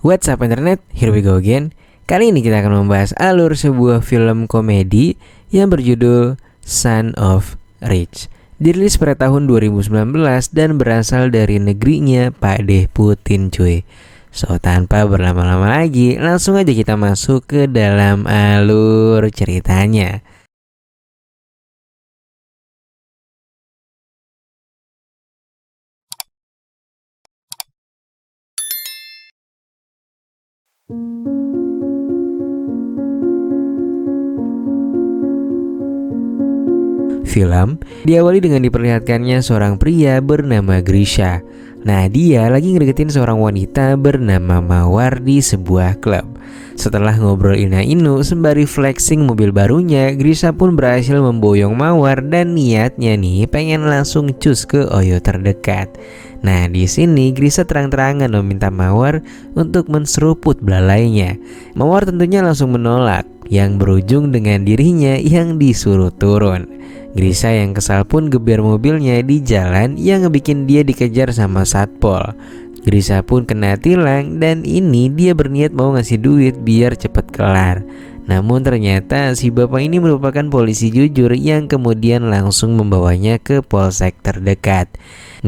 What's up internet, here we go again. Kali ini kita akan membahas alur sebuah film komedi yang berjudul Son of Rich. Dirilis pada tahun 2019 dan berasal dari negerinya Pak De Putin cuy. So tanpa berlama-lama lagi, langsung aja kita masuk ke dalam alur ceritanya. Film diawali dengan diperlihatkannya seorang pria bernama Grisha. Nah, dia lagi ngedeketin seorang wanita bernama Mawar di sebuah klub. Setelah ngobrol ina-inu sembari flexing mobil barunya, Grisha pun berhasil memboyong Mawar dan niatnya nih pengen langsung cus ke Oyo terdekat. Nah, di sini Grisha terang-terangan meminta Mawar untuk menseruput belalainya. Mawar tentunya langsung menolak, yang berujung dengan dirinya yang disuruh turun. Grisha yang kesal pun geber mobilnya di jalan yang ngebikin dia dikejar sama satpol. Grisha pun kena tilang dan ini dia berniat mau ngasih duit biar cepet kelar. Namun ternyata si bapak ini merupakan polisi jujur yang kemudian langsung membawanya ke polsek terdekat.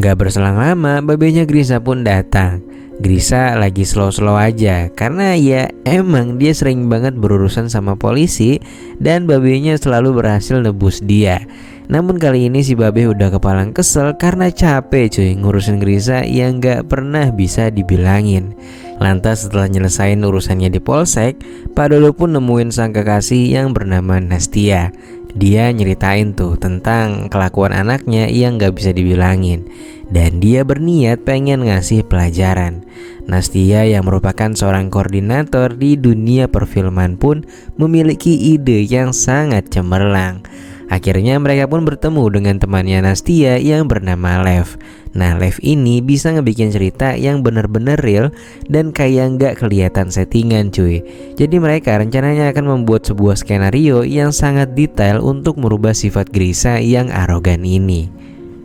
Gak berselang lama babenya Grisha pun datang. Grisha lagi slow-slow aja karena ya emang dia sering banget berurusan sama polisi dan babenya selalu berhasil nebus dia. Namun kali ini si babe udah kepalang kesel karena capek cuy ngurusin Grisha yang gak pernah bisa dibilangin. Lantas setelah nyelesain urusannya di polsek, Pak Dodo pun nemuin sang kekasih yang bernama Nastia. Dia nyeritain tuh tentang kelakuan anaknya yang gak bisa dibilangin. Dan dia berniat pengen ngasih pelajaran. Nastia yang merupakan seorang koordinator di dunia perfilman pun memiliki ide yang sangat cemerlang. Akhirnya mereka pun bertemu dengan temannya Nastia yang bernama Lev. Nah, Lev ini bisa ngebikin cerita yang bener-bener real dan kayak nggak kelihatan settingan cuy. Jadi mereka rencananya akan membuat sebuah skenario yang sangat detail untuk merubah sifat Grisha yang arogan ini.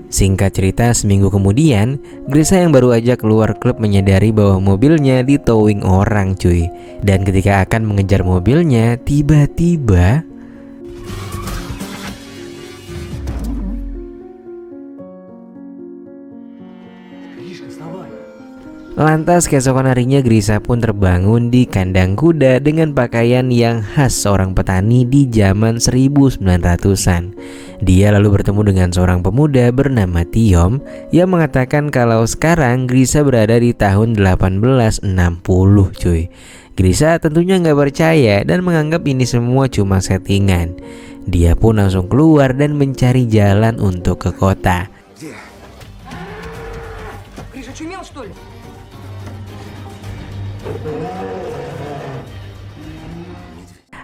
Singkat cerita, seminggu kemudian Grisha yang baru aja keluar klub menyadari bahwa mobilnya di towing orang cuy. Dan ketika akan mengejar mobilnya, tiba-tiba lantas keesokan harinya Grisha pun terbangun di kandang kuda dengan pakaian yang khas seorang petani di zaman 1900-an. Dia lalu bertemu dengan seorang pemuda bernama Tiom yang mengatakan kalau sekarang Grisha berada di tahun 1860 cuy. Grisha tentunya nggak percaya dan menganggap ini semua cuma settingan. Dia pun langsung keluar dan mencari jalan untuk ke kota.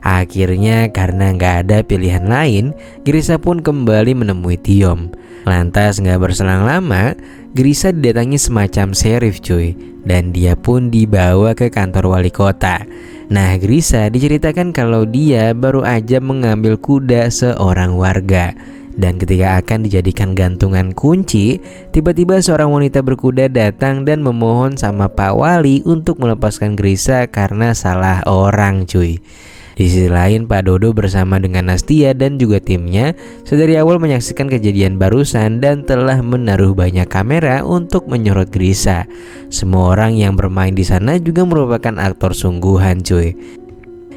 Akhirnya karena nggak ada pilihan lain, Grisha pun kembali menemui Tiom. Lantas nggak berselang lama, Grisha didatangi semacam sheriff cuy, dan dia pun dibawa ke kantor wali kota. Nah, Grisha diceritakan kalau dia baru aja mengambil kuda seorang warga. Dan ketika akan dijadikan gantungan kunci, tiba-tiba seorang wanita berkuda datang dan memohon sama Pak Wali untuk melepaskan Grisha karena salah orang cuy. Di sisi lain, Pak Dodo bersama dengan Nastia dan juga timnya sedari awal menyaksikan kejadian barusan dan telah menaruh banyak kamera untuk menyorot Grisha. Semua orang yang bermain di sana juga merupakan aktor sungguhan cuy.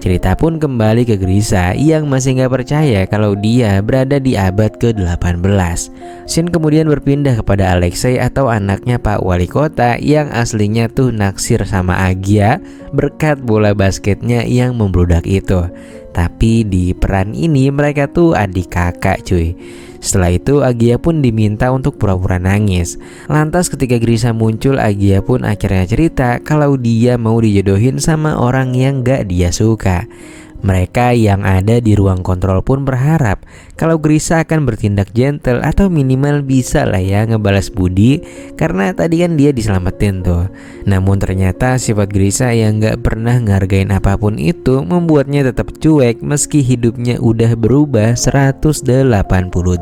Cerita pun kembali ke Grisha yang masih gak percaya kalau dia berada di abad ke-18. Scene kemudian berpindah kepada Alexei atau anaknya Pak Wali Kota yang aslinya tuh naksir sama Agia berkat bola basketnya yang membludak itu. Tapi di peran ini mereka tuh adik kakak cuy. Setelah itu Agia pun diminta untuk pura-pura nangis. Lantas ketika Grisha muncul, Agia pun akhirnya cerita kalau dia mau dijodohin sama orang yang gak dia suka. Mereka yang ada di ruang kontrol pun berharap kalau Grisha akan bertindak gentle atau minimal bisa lah ya ngebalas budi karena tadi kan dia diselamatin tuh. Namun ternyata sifat Grisha yang gak pernah ngargain apapun itu membuatnya tetap cuek meski hidupnya udah berubah 180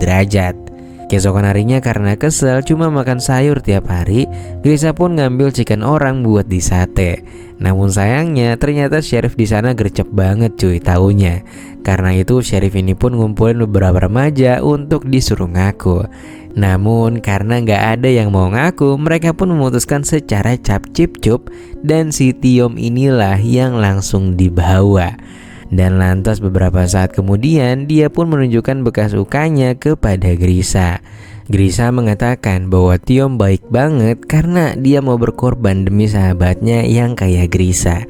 derajat. Keesokan harinya karena kesel cuma makan sayur tiap hari, Grisha pun ngambil chicken orang buat disate. Namun sayangnya ternyata Sheriff di sana gercep banget cuy taunya. Karena itu Sheriff ini pun ngumpulin beberapa remaja untuk disuruh ngaku. Namun karena nggak ada yang mau ngaku, mereka pun memutuskan secara cap-cip-cup dan si Tiom inilah yang langsung dibawa. Dan lantas beberapa saat kemudian dia pun menunjukkan bekas lukanya kepada Grisha. Grisha mengatakan bahwa Tiom baik banget karena dia mau berkorban demi sahabatnya yang kayak Grisha.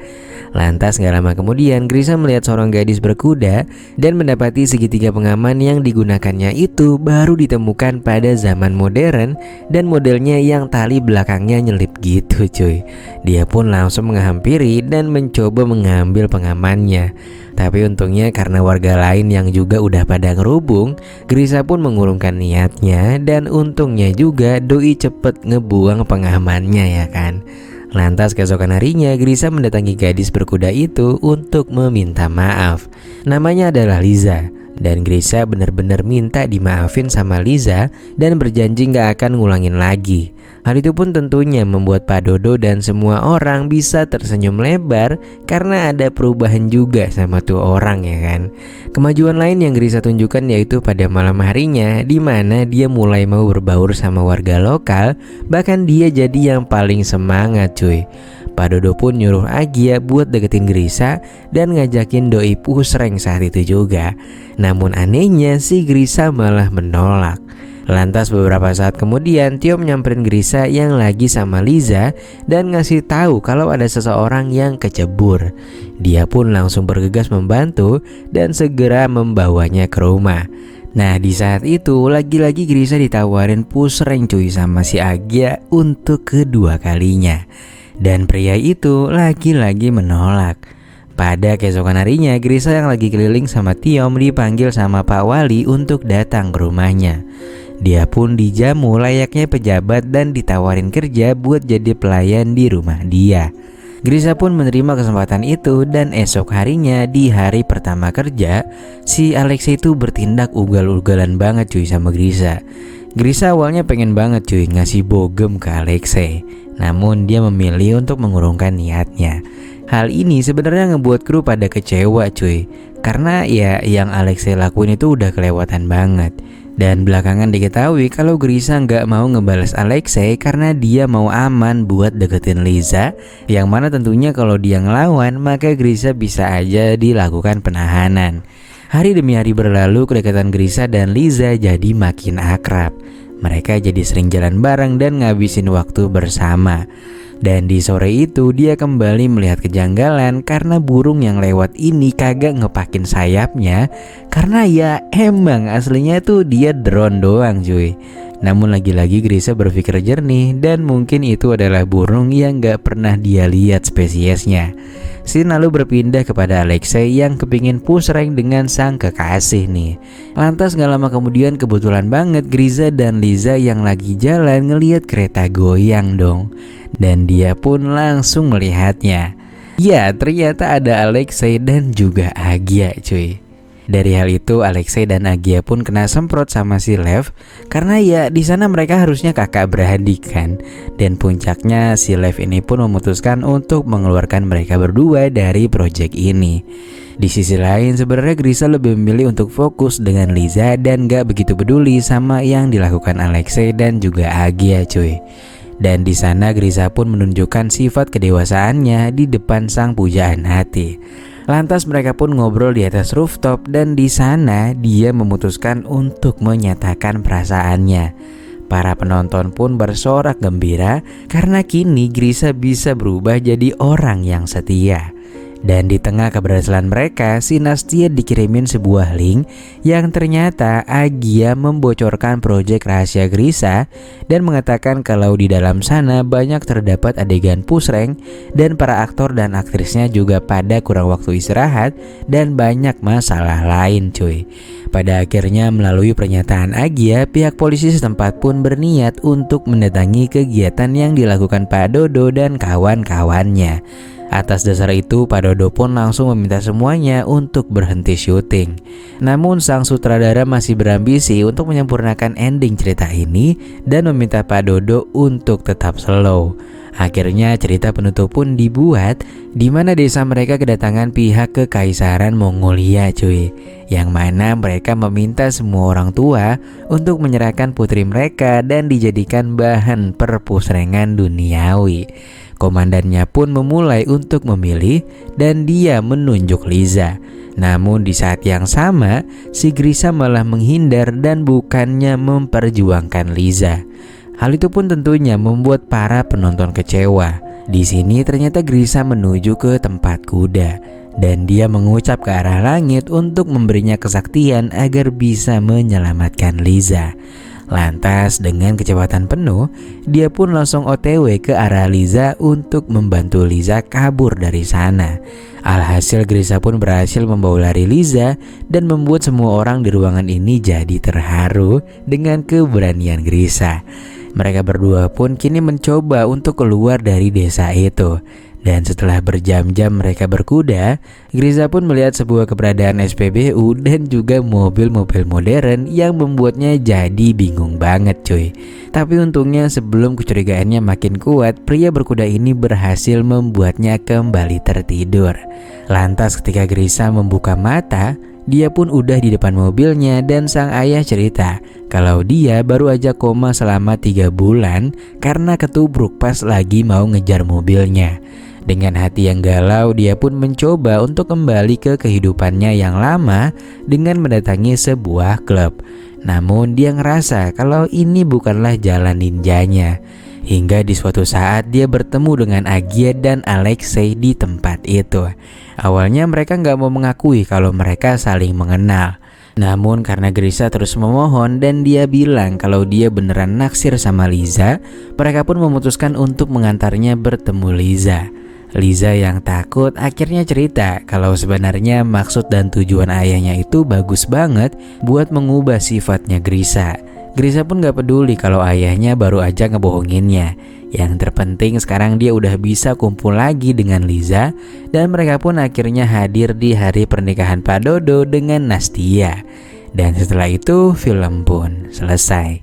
Lantas gak lama kemudian Grisha melihat seorang gadis berkuda dan mendapati segitiga pengaman yang digunakannya itu baru ditemukan pada zaman modern dan modelnya yang tali belakangnya nyelip gitu cuy. Dia pun langsung menghampiri dan mencoba mengambil pengamannya. Tapi untungnya karena warga lain yang juga udah pada ngerubung, Grisha pun mengurungkan niatnya dan untungnya juga doi cepet ngebuang pengamannya ya kan. Lantas keesokan harinya Grisha mendatangi gadis berkuda itu untuk meminta maaf. Namanya adalah Liza. Dan Grisha benar-benar minta dimaafin sama Liza dan berjanji gak akan ngulangin lagi. Hal itu pun tentunya membuat Pak Dodo dan semua orang bisa tersenyum lebar karena ada perubahan juga sama tuh orang ya kan. Kemajuan lain yang Grisha tunjukkan yaitu pada malam harinya di mana dia mulai mau berbaur sama warga lokal, bahkan dia jadi yang paling semangat cuy. Pak Dodo pun nyuruh Agia buat deketin Grisha dan ngajakin doi pusreng saat itu juga. Namun anehnya si Grisha malah menolak. Lantas beberapa saat kemudian Tiom nyamperin Grisha yang lagi sama Liza dan ngasih tahu kalau ada seseorang yang kecebur. Dia pun langsung bergegas membantu dan segera membawanya ke rumah. Nah di saat itu lagi-lagi Grisha ditawarin pusreng cuy sama si Agia untuk kedua kalinya. Dan pria itu lagi-lagi menolak. Pada keesokan harinya Grisha yang lagi keliling sama Tiom dipanggil sama Pak Wali untuk datang ke rumahnya. Dia pun dijamu layaknya pejabat dan ditawarin kerja buat jadi pelayan di rumah dia. Grisha pun menerima kesempatan itu dan esok harinya di hari pertama kerja si Alexei itu bertindak ugal-ugalan banget cuy sama Grisha. Grisha awalnya pengen banget cuy ngasih bogem ke Alexei. Namun dia memilih untuk mengurungkan niatnya. Hal ini sebenarnya ngebuat kru pada kecewa cuy. Karena ya yang Alexei lakuin itu udah kelewatan banget. Dan belakangan diketahui kalau Grisha nggak mau ngebales Alexei karena dia mau aman buat deketin Liza. Yang mana tentunya kalau dia ngelawan maka Grisha bisa aja dilakukan penahanan. Hari demi hari berlalu kedekatan Grisha dan Liza jadi makin akrab. Mereka jadi sering jalan bareng dan ngabisin waktu bersama. Dan di sore itu dia kembali melihat kejanggalan karena burung yang lewat ini kagak ngepakin sayapnya. Karena ya emang aslinya tuh dia drone doang cuy. Namun lagi-lagi Grisha berpikir jernih dan mungkin itu adalah burung yang gak pernah dia lihat spesiesnya. Scene lalu berpindah kepada Alexei yang kepingin pusreng dengan sang kekasih nih. Lantas gak lama kemudian kebetulan banget Grisha dan Liza yang lagi jalan ngelihat kereta goyang dong. Dan dia pun langsung melihatnya. Ya ternyata ada Alexei dan juga Agia cuy. Dari hal itu Alexei dan Agia pun kena semprot sama si Lev karena ya di sana mereka harusnya kakak beradik kan. Dan puncaknya si Lev ini pun memutuskan untuk mengeluarkan mereka berdua dari proyek ini. Di sisi lain sebenarnya Grisha lebih memilih untuk fokus dengan Liza dan gak begitu peduli sama yang dilakukan Alexei dan juga Agia cuy. Dan di sana Grisha pun menunjukkan sifat kedewasaannya di depan sang pujaan hati. Lantas mereka pun ngobrol di atas rooftop dan di sana dia memutuskan untuk menyatakan perasaannya. Para penonton pun bersorak gembira karena kini Grisha bisa berubah jadi orang yang setia. Dan di tengah keberhasilan mereka, si Nastya dikirimin sebuah link yang ternyata Agia membocorkan proyek rahasia Grisha dan mengatakan kalau di dalam sana banyak terdapat adegan pusreng dan para aktor dan aktrisnya juga pada kurang waktu istirahat dan banyak masalah lain cuy. Pada akhirnya melalui pernyataan Agia, pihak polisi setempat pun berniat untuk mendatangi kegiatan yang dilakukan Pak Dodo dan kawan-kawannya. Atas dasar itu Pak Dodo pun langsung meminta semuanya untuk berhenti syuting. Namun sang sutradara masih berambisi untuk menyempurnakan ending cerita ini dan meminta Pak Dodo untuk tetap slow. Akhirnya cerita penutup pun dibuat, di mana desa mereka kedatangan pihak Kekaisaran Mongolia cuy, yang mana mereka meminta semua orang tua untuk menyerahkan putri mereka dan dijadikan bahan perpusrengan duniawi. Komandannya pun memulai untuk memilih dan dia menunjuk Liza. Namun di saat yang sama, si Grisha malah menghindar dan bukannya memperjuangkan Liza. Hal itu pun tentunya membuat para penonton kecewa. Di sini ternyata Grisha menuju ke tempat kuda dan dia mengucap ke arah langit untuk memberinya kesaktian agar bisa menyelamatkan Liza. Lantas dengan kecepatan penuh, dia pun langsung OTW ke arah Liza untuk membantu Liza kabur dari sana. Alhasil Grisha pun berhasil membawa lari Liza dan membuat semua orang di ruangan ini jadi terharu dengan keberanian Grisha. Mereka berdua pun kini mencoba untuk keluar dari desa itu. Dan setelah berjam-jam mereka berkuda, Grisha pun melihat sebuah keberadaan SPBU dan juga mobil-mobil modern yang membuatnya jadi bingung banget cuy. Tapi untungnya sebelum kecurigaannya makin kuat, pria berkuda ini berhasil membuatnya kembali tertidur. Lantas ketika Grisha membuka mata, dia pun udah di depan mobilnya dan sang ayah cerita kalau dia baru aja koma selama 3 bulan karena ketubruk pas lagi mau ngejar mobilnya. Dengan hati yang galau, dia pun mencoba untuk kembali ke kehidupannya yang lama dengan mendatangi sebuah klub. Namun dia ngerasa kalau ini bukanlah jalan ninjanya. Hingga di suatu saat dia bertemu dengan Agia dan Alexei di tempat itu. Awalnya mereka nggak mau mengakui kalau mereka saling mengenal. Namun karena Grisha terus memohon dan dia bilang kalau dia beneran naksir sama Liza, mereka pun memutuskan untuk mengantarnya bertemu Liza. Liza yang takut akhirnya cerita kalau sebenarnya maksud dan tujuan ayahnya itu bagus banget buat mengubah sifatnya Grisha. Grisha pun gak peduli kalau ayahnya baru aja ngebohonginnya. Yang terpenting sekarang dia udah bisa kumpul lagi dengan Liza dan mereka pun akhirnya hadir di hari pernikahan Pak Dodo dengan Nastia. Dan setelah itu film pun selesai.